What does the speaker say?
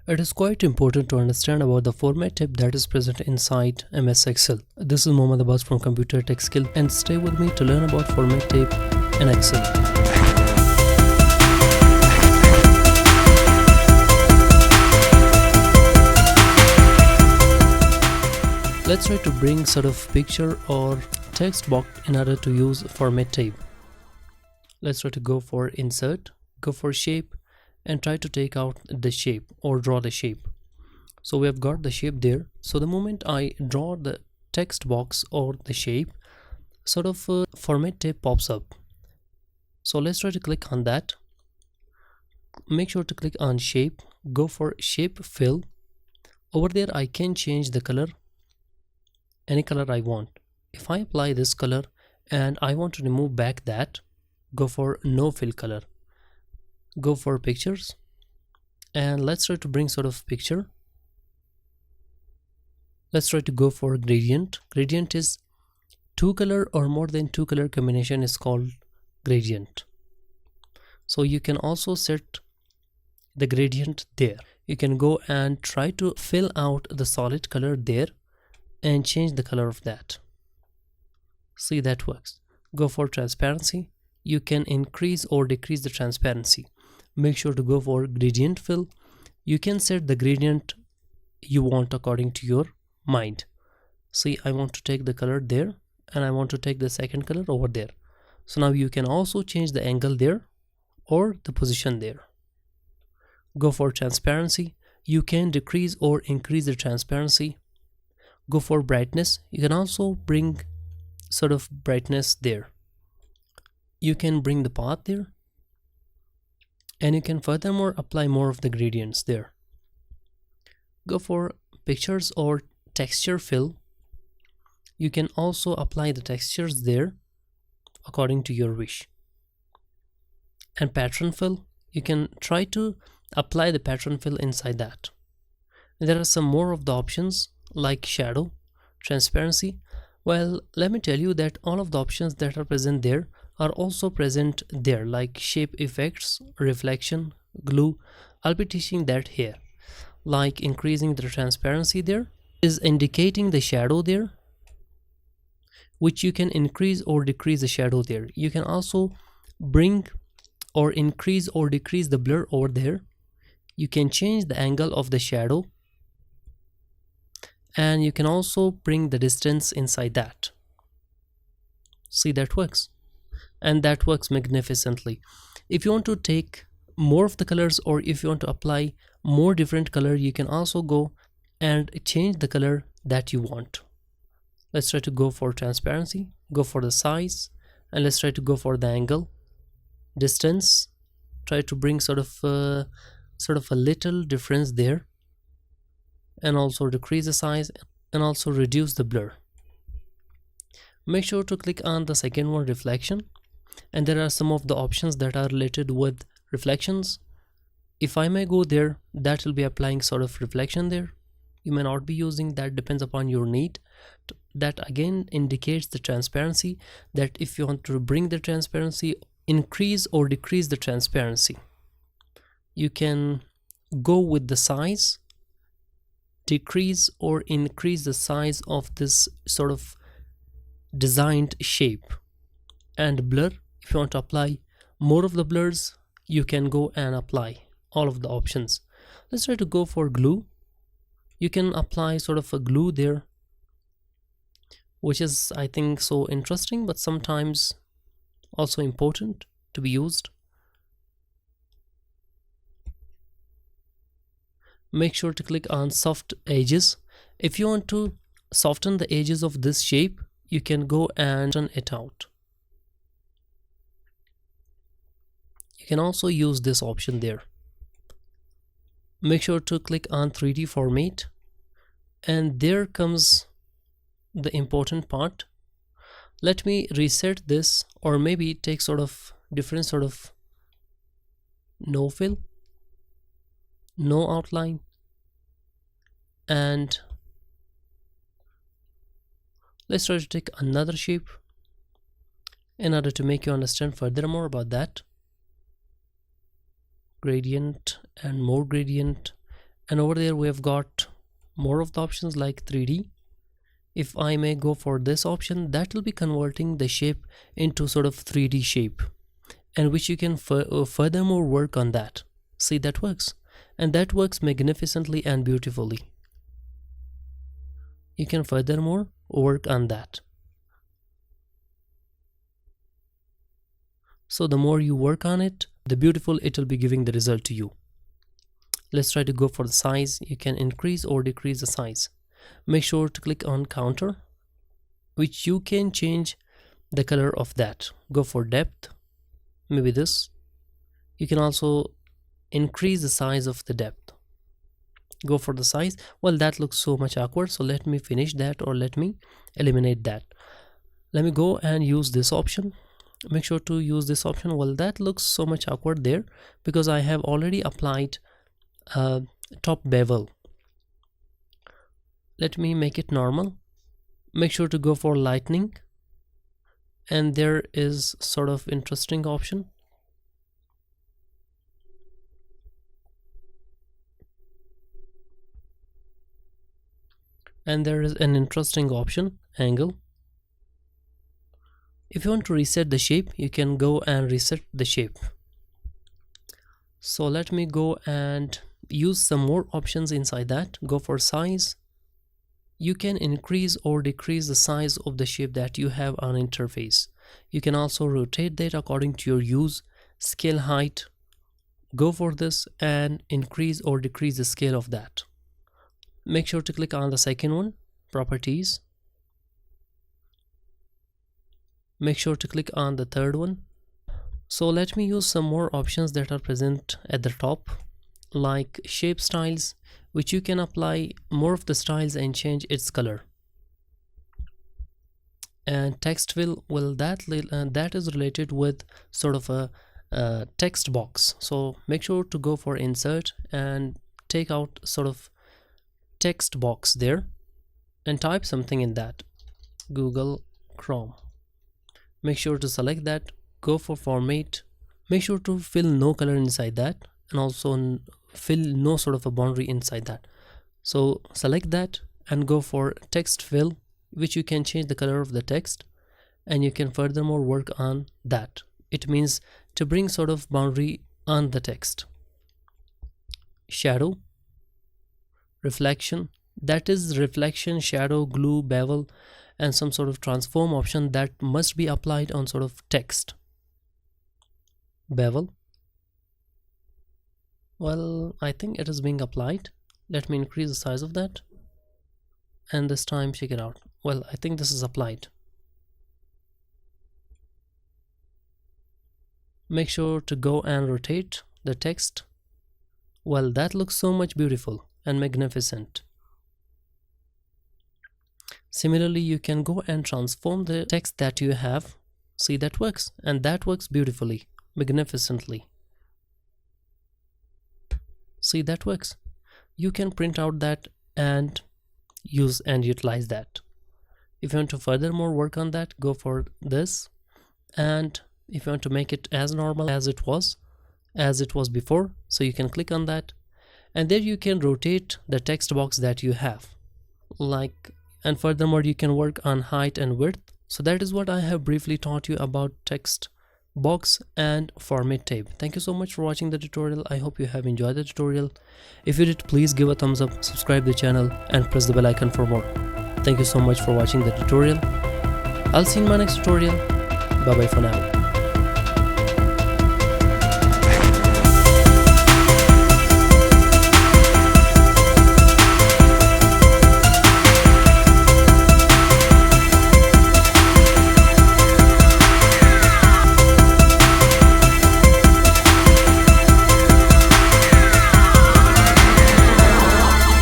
It is quite important to understand about the format type that is present inside MS Excel. This is Mohammad Abbas from Computer Tech Skill, and stay with me to learn about format type in Excel. Let's try to bring sort of picture or text box in order to use format type. Let's try to go for insert, go for shape, and try to take out the shape or draw the shape. So we have got the shape there. So the moment I draw the text box or the shape, sort of format type pops up. So let's try to click on that. Make sure to click on shape, go for shape fill. Over there I can change the color, any color I want. If I apply this color and I want to remove back that, go for no fill color, go for pictures, and let's try to bring sort of picture. Let's try to go for gradient. Gradient is two color or more than two color combination is called gradient. So you can also set the gradient there. You can go and try to fill out the solid color there and change the color of that. See, that works. Go for transparency. You can increase or decrease the transparency. Make sure to go for gradient fill. You can set the gradient you want according to your mind. See, I want to take the color there and I want to take the second color over there. So now you can also change the angle there or the position there. Go for transparency. You can decrease or increase the transparency. Go for brightness. You can also bring sort of brightness there. You can bring the path there, and you can furthermore apply more of the gradients there. Go for pictures or texture fill. You can also apply the textures there according to your wish. And pattern fill, you can try to apply the pattern fill inside that. And there are some more of the options like shadow, transparency. Well, let me tell you that all of the options that are present there are also present there, like shape effects, reflection, glue. I'll be teaching that here. Like increasing the transparency there is indicating the shadow there, which you can increase or decrease the shadow there. You can also bring or increase or decrease the blur over there. You can change the angle of the shadow, and you can also bring the distance inside that. See, that works, and that works magnificently. If you want to take more of the colors or if you want to apply more different color, you can also go and change the color that you want. Let's try to go for transparency, go for the size, and let's try to go for the angle, distance. Try to bring sort of a little difference there, and also decrease the size and also reduce the blur. Make sure to click on the second one, reflection, and there are some of the options that are related with reflections. If I may go there, that will be applying sort of reflection there. You may not be using that, depends upon your need. That again indicates the transparency, that if you want to bring the transparency, increase or decrease the transparency, you can go with the size, decrease or increase the size of this sort of designed shape. And blur, if you want to apply more of the blurs, you can go and apply all of the options. Let's try to go for glue. You can apply sort of a glue there, which is, I think, so interesting, but sometimes also important to be used. Make sure to click on soft edges. If you want to soften the edges of this shape, you can go and turn it out. You can also use this option there. Make sure to click on 3D format, and there comes the important part. Let me reset this, or maybe take sort of different sort of no fill, no outline, and let's try to take another shape in order to make you understand furthermore about that. Gradient and more gradient, and over there we have got more of the options like 3D. If I may go for this option, that will be converting the shape into sort of 3D shape, and which you can furthermore work on that. See, that works, and that works magnificently and beautifully. You can furthermore work on that. So the more you work on it, the beautiful it will be giving the result to you. Let's try to go for the size. You can increase or decrease the size. Make sure to click on counter, which you can change the color of that. Go for depth, maybe this. You can also increase the size of the depth. Go for the size. Well, that looks so much awkward, so let me finish that, or let me eliminate that. Let me go and use this option. Make sure to use this option. Well, that looks so much awkward there because I have already applied top bevel. Let me make it normal. Make sure to go for lightning, and there is sort of interesting option. And there is an interesting option, angle. If you want to reset the shape, you can go and reset the shape. So let me go and use some more options inside that. Go for size. You can increase or decrease the size of the shape that you have on interface. You can also rotate that according to your use. Scale height. Go for this and increase or decrease the scale of that. Make sure to click on the second one, properties. Make sure to click on the third one. So let me use some more options that are present at the top, like shape styles, which you can apply more of the styles and change its color. And text fill, well, that is related with sort of a text box. So make sure to go for insert and take out sort of text box there and type something in that. Google Chrome. Make sure to select that. Go for format. Make sure to fill no color inside that, and also fill no sort of a boundary inside that. So select that and go for text fill, which you can change the color of the text, and you can furthermore work on that. It means to bring sort of boundary on the text. Shadow, reflection, that is reflection, shadow, glue, bevel, and some sort of transform option that must be applied on sort of text. Bevel, well, I think it is being applied. Let me increase the size of that, and this time check it out. Well, I think this is applied. Make sure to go and rotate the text. Well, that looks so much beautiful and magnificent. Similarly, you can go and transform the text that you have. See, that works, and that works beautifully, magnificently. See, that works. You can print out that and use and utilize that. If you want to furthermore work on that, go for this, and if you want to make it as normal as it was before, so you can click on that, and there you can rotate the text box that you have, and furthermore you can work on height and width. So that is what I have briefly taught you about text box and format tab. Thank you so much for watching the tutorial. I hope you have enjoyed the tutorial. If you did, please give a thumbs up, subscribe the channel, and press the bell icon for more. Thank you so much for watching the tutorial. I'll see you in my next tutorial. Bye bye for now.